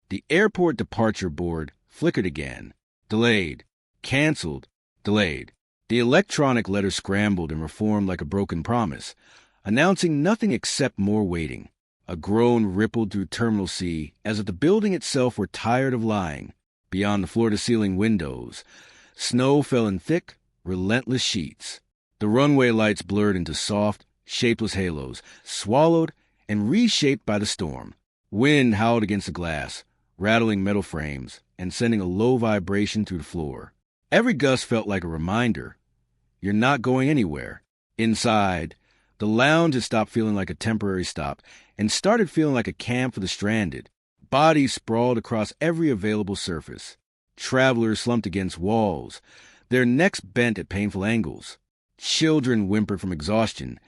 The airport departure board flickered again. Delayed. Canceled. Delayed. The electronic letter scrambled and reformed like a broken promise, announcing nothing except more waiting. A groan rippled through Terminal C as if the building itself were tired of lying. Beyond the floor-to-ceiling windows, snow fell in thick, relentless sheets. The runway lights blurred into soft, shapeless halos, swallowed and reshaped by the storm. Wind howled against the glass, rattling metal frames and sending a low vibration through the floor. Every gust felt like a reminder. You're not going anywhere. Inside, the lounge had stopped feeling like a temporary stop and started feeling like a camp for the stranded. Bodies sprawled across every available surface. Travelers slumped against walls, their necks bent at painful angles. Children whimpered from exhaustion,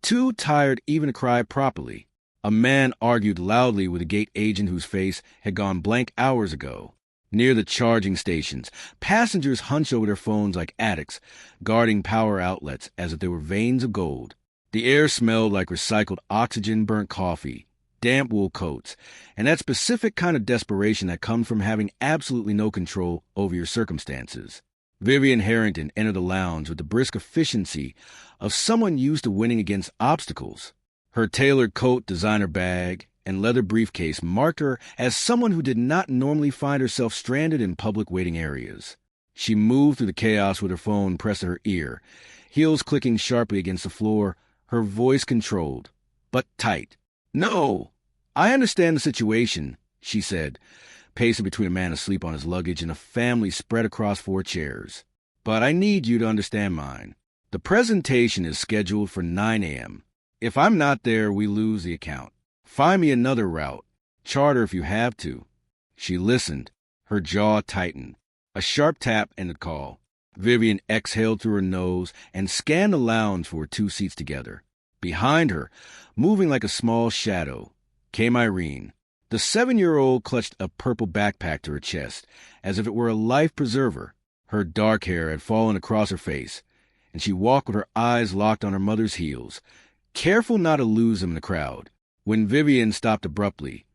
too tired even to cry properly. A man argued loudly with a gate agent whose face had gone blank hours ago. Near the charging stations, passengers hunched over their phones like addicts, guarding power outlets as if they were veins of gold. The air smelled like recycled oxygen-burnt coffee, damp wool coats, and that specific kind of desperation that comes from having absolutely no control over your circumstances. Vivian Harrington entered the lounge with the brisk efficiency of someone used to winning against obstacles. Her tailored coat, designer bag, and leather briefcase marked her as someone who did not normally find herself stranded in public waiting areas. She moved through the chaos with her phone pressed to her ear, heels clicking sharply against the floor, her voice controlled, but tight. "No, I understand the situation," she said, pacing between a man asleep on his luggage and a family spread across 4 chairs. "But I need you to understand mine. The presentation is scheduled for 9 a.m. If I'm not there, we lose the account. Find me another route. Charter if you have to." She listened, her jaw tightened. A sharp tap ended the call. Vivian exhaled through her nose and scanned the lounge for 2 seats together. Behind her, moving like a small shadow, came Irene. The 7-year-old clutched a purple backpack to her chest, as if it were a life preserver. Her dark hair had fallen across her face, and she walked with her eyes locked on her mother's heels, careful not to lose them in the crowd. When Vivian stopped abruptly,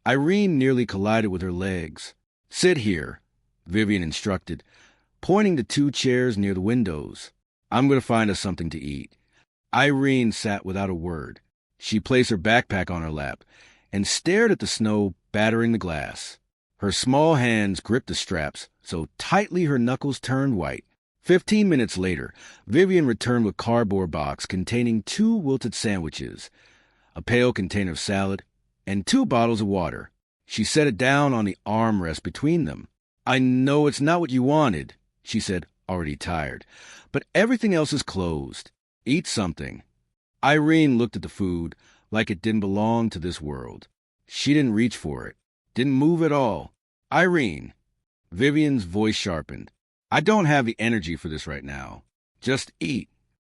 Irene nearly collided with her legs. "Sit here," Vivian instructed, pointing to 2 chairs near the windows. "I'm going to find us something to eat." Irene sat without a word. She placed her backpack on her lap and stared at the snow battering the glass. Her small hands gripped the straps so tightly her knuckles turned white. 15 minutes later, Vivian returned with a cardboard box containing 2 wilted sandwiches, a pale container of salad, and 2 bottles of water. She set it down on the armrest between them. "I know it's not what you wanted," she said, already tired, "but everything else is closed. Eat something." Irene looked at the food like it didn't belong to this world. She didn't reach for it, didn't move at all. "Irene," Vivian's voice sharpened, "I don't have the energy for this right now. Just eat."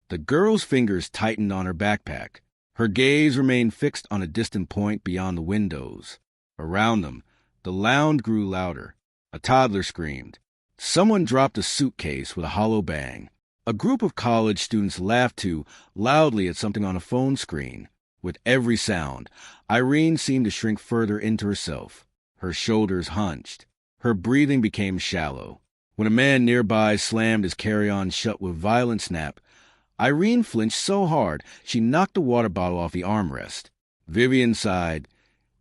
The girl's fingers tightened on her backpack. Her gaze remained fixed on a distant point beyond the windows. Around them, the lounge grew louder. A toddler screamed. Someone dropped a suitcase with a hollow bang. A group of college students laughed too loudly at something on a phone screen. With every sound, Irene seemed to shrink further into herself. Her shoulders hunched. Her breathing became shallow. When a man nearby slammed his carry-on shut with violent snap, Irene flinched so hard she knocked the water bottle off the armrest. Vivian sighed,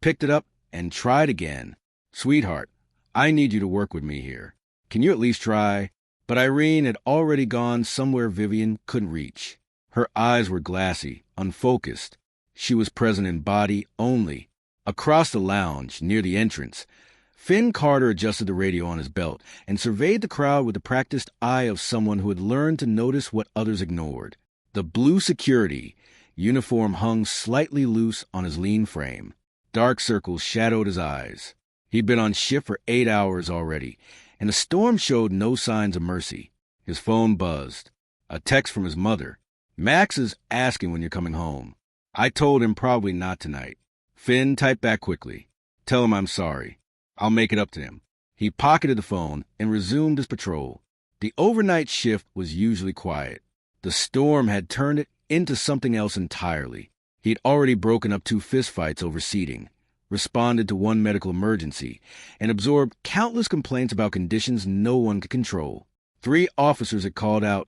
picked it up, and tried again. "Sweetheart, I need you to work with me here. Can you at least try?" But Irene had already gone somewhere Vivian couldn't reach. Her eyes were glassy, unfocused. She was present in body only. Across the lounge, near the entrance, Finn Carter adjusted the radio on his belt and surveyed the crowd with the practiced eye of someone who had learned to notice what others ignored. The blue security uniform hung slightly loose on his lean frame. Dark circles shadowed his eyes. He'd been on shift for 8 hours already, and the storm showed no signs of mercy. His phone buzzed. A text from his mother. "Max is asking when you're coming home. I told him probably not tonight." Finn typed back quickly. "Tell him I'm sorry. I'll make it up to him." He pocketed the phone and resumed his patrol. The overnight shift was usually quiet. The storm had turned it into something else entirely. He'd already broken up 2 fistfights over seating. responded to one medical emergency, and absorbed countless complaints about conditions no one could control. 3 officers had called out,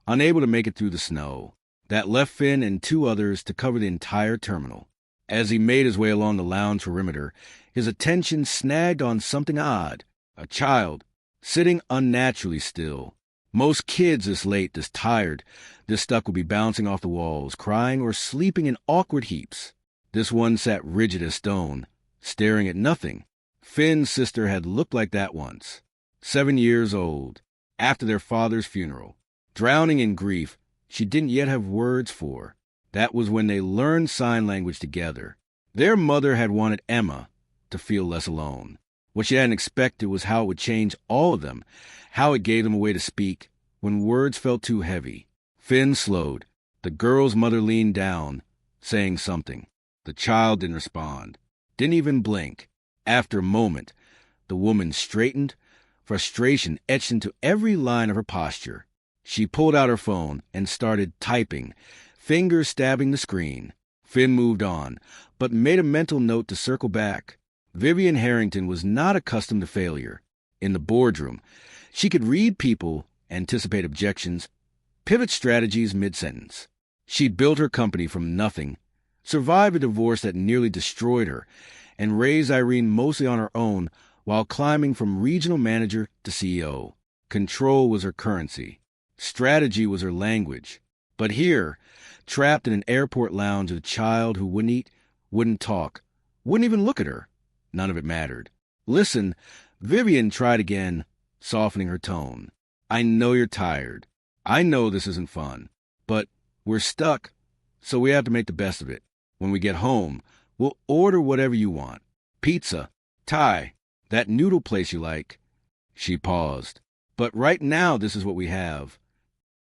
unable to make it through the snow. That left Finn and 2 others to cover the entire terminal. As he made his way along the lounge perimeter, his attention snagged on something odd. A child, sitting unnaturally still. Most kids this late, this tired, this stuck would be bouncing off the walls, crying or sleeping in awkward heaps. This one sat rigid as stone, staring at nothing. Finn's sister had looked like that once. 7 years old, after their father's funeral. Drowning in grief she didn't yet have words for. That was when they learned sign language together. Their mother had wanted Emma to feel less alone. What she hadn't expected was how it would change all of them, how it gave them a way to speak when words felt too heavy. Finn slowed. The girl's mother leaned down, saying something. The child didn't respond, didn't even blink. After a moment, the woman straightened, frustration etched into every line of her posture. She pulled out her phone and started typing, fingers stabbing the screen. Finn moved on, but made a mental note to circle back. Vivian Harrington was not accustomed to failure. In the boardroom, she could read people, anticipate objections, pivot strategies mid-sentence. She'd built her company from nothing, survived a divorce that nearly destroyed her, and raised Irene mostly on her own while climbing from regional manager to CEO. Control was her currency. Strategy was her language. But here, trapped in an airport lounge with a child who wouldn't eat, wouldn't talk, wouldn't even look at her, none of it mattered. Listen, Vivian tried again, softening her tone. I know you're tired. I know this isn't fun. But we're stuck, so we have to make the best of it. When we get home, we'll order whatever you want. Pizza, Thai, that noodle place you like. She paused. But right now this is what we have.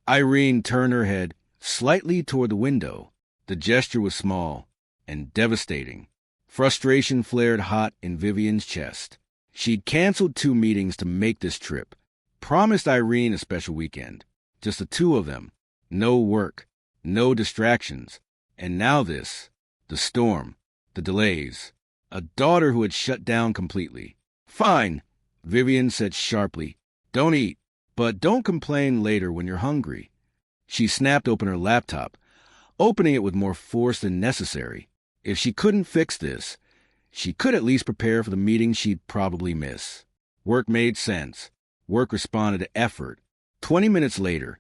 Irene turned her head slightly toward the window. The gesture was small and devastating. Frustration flared hot in Vivian's chest. She'd canceled 2 meetings to make this trip. Promised Irene a special weekend. Just the 2 of them. No work. No distractions. And now this. The storm. The delays. A daughter who had shut down completely. Fine, Vivian said sharply. Don't eat. But don't complain later when you're hungry. She snapped open her laptop, opening it with more force than necessary. If she couldn't fix this, she could at least prepare for the meeting she'd probably miss. Work made sense. Work responded to effort. 20 minutes later,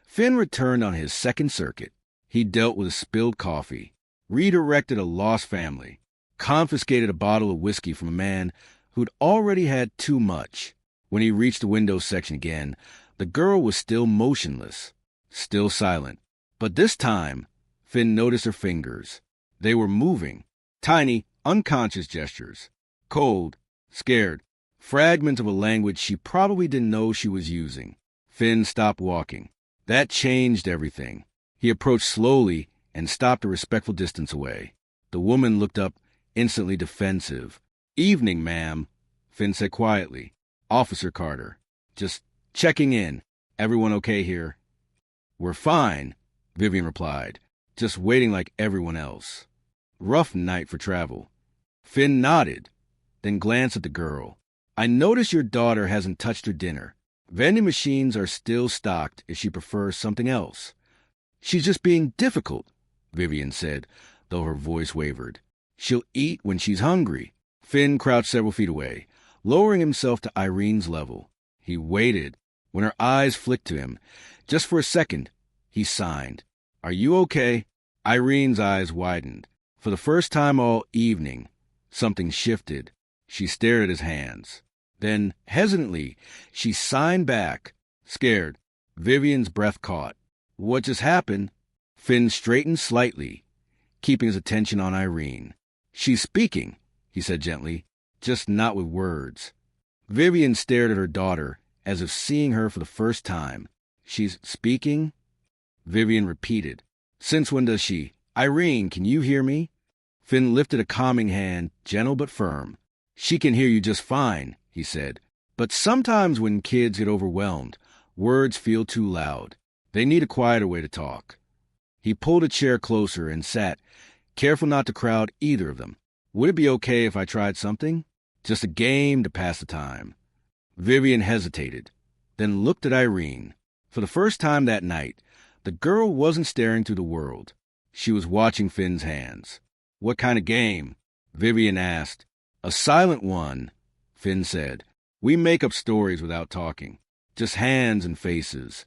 Finn returned on his second circuit. He dealt with a spilled coffee, redirected a lost family, confiscated a bottle of whiskey from a man who'd already had too much. When he reached the windows section again, the girl was still motionless, still silent. But this time, Finn noticed her fingers. They were moving, tiny, unconscious gestures. Cold, scared, fragments of a language she probably didn't know she was using. Finn stopped walking. That changed everything. He approached slowly and stopped a respectful distance away. The woman looked up, instantly defensive. Evening, ma'am, Finn said quietly. Officer Carter. Just checking in. Everyone okay here? We're fine, Vivian replied. Just waiting like everyone else. Rough night for travel. Finn nodded, then glanced at the girl. I notice your daughter hasn't touched her dinner. Vending machines are still stocked if she prefers something else. She's just being difficult, Vivian said, though her voice wavered. She'll eat when she's hungry. Finn crouched several feet away, lowering himself to Irene's level. He waited. When her eyes flicked to him, just for a second, he signed. Are you okay? Irene's eyes widened. For the first time all evening, something shifted. She stared at his hands. Then, hesitantly, she signed back, scared. Vivian's breath caught. What just happened? Finn straightened slightly, keeping his attention on Irene. She's speaking, he said gently, just not with words. Vivian stared at her daughter, as if seeing her for the first time. She's speaking? Vivian repeated. Since when does she? Irene, can you hear me? Finn lifted a calming hand, gentle but firm. She can hear you just fine, he said. But sometimes when kids get overwhelmed, words feel too loud. They need a quieter way to talk. He pulled a chair closer and sat, careful not to crowd either of them. Would it be okay if I tried something? Just a game to pass the time. Vivian hesitated, then looked at Irene. For the first time that night, the girl wasn't staring through the world. She was watching Finn's hands. What kind of game? Vivian asked. A silent one, Finn said. We make up stories without talking. Just hands and faces.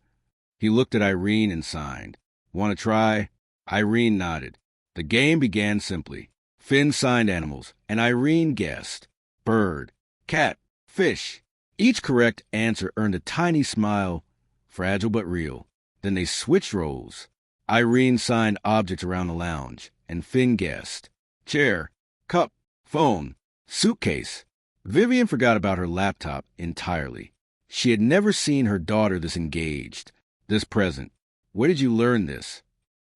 He looked at Irene and signed. Want to try? Irene nodded. The game began simply. Finn signed animals, and Irene guessed. Bird, cat, fish. Each correct answer earned a tiny smile, fragile but real. Then they switched roles. Irene signed objects around the lounge, and Finn guessed. Chair, cup, phone, suitcase. Vivian forgot about her laptop entirely. She had never seen her daughter this engaged, this present. Where did you learn this?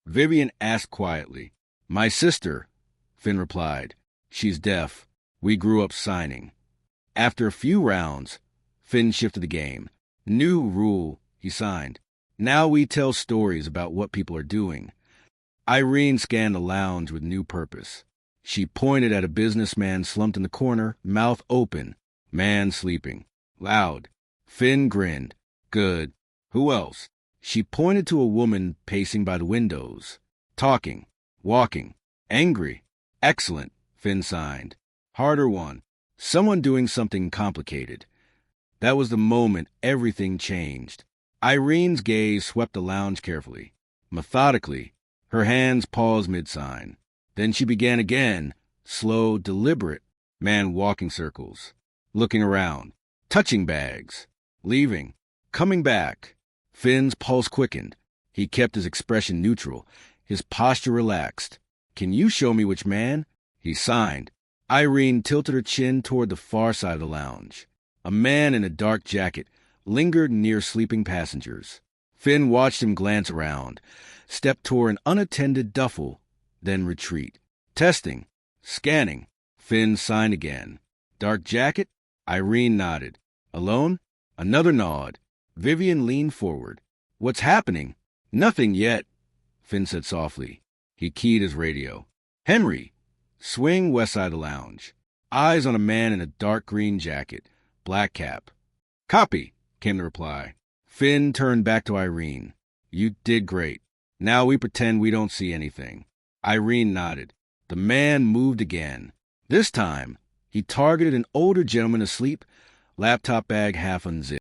Vivian asked quietly. My sister, Finn replied. She's deaf. We grew up signing. After a few rounds, Finn shifted the game. New rule, he signed. Now we tell stories about what people are doing. Irene scanned the lounge with new purpose. She pointed at a businessman slumped in the corner, mouth open, man sleeping. Loud. Finn grinned. Good. Who else? She pointed to a woman pacing by the windows. Talking. Walking. Angry. Excellent, Finn signed. Harder one. Someone doing something complicated. That was the moment everything changed. Irene's gaze swept the lounge carefully. Methodically, her hands paused mid-sign. Then she began again, slow, deliberate, man walking circles, looking around, touching bags, leaving, coming back. Finn's pulse quickened. He kept his expression neutral, his posture relaxed. Can you show me which man? He signed. Irene tilted her chin toward the far side of the lounge. A man in a dark jacket lingered near sleeping passengers. Finn watched him glance around, step toward an unattended duffel, then retreat. Testing. Scanning. Finn signed again. Dark jacket? Irene nodded. Alone? Another nod. Vivian leaned forward. What's happening? Nothing yet, Finn said softly. He keyed his radio. Henry. Swing west side of the lounge. Eyes on a man in a dark green jacket. Black cap. Copy, came the reply. Finn turned back to Irene. You did great. Now we pretend we don't see anything. Irene nodded. The man moved again. This time, he targeted an older gentleman asleep, laptop bag half unzipped.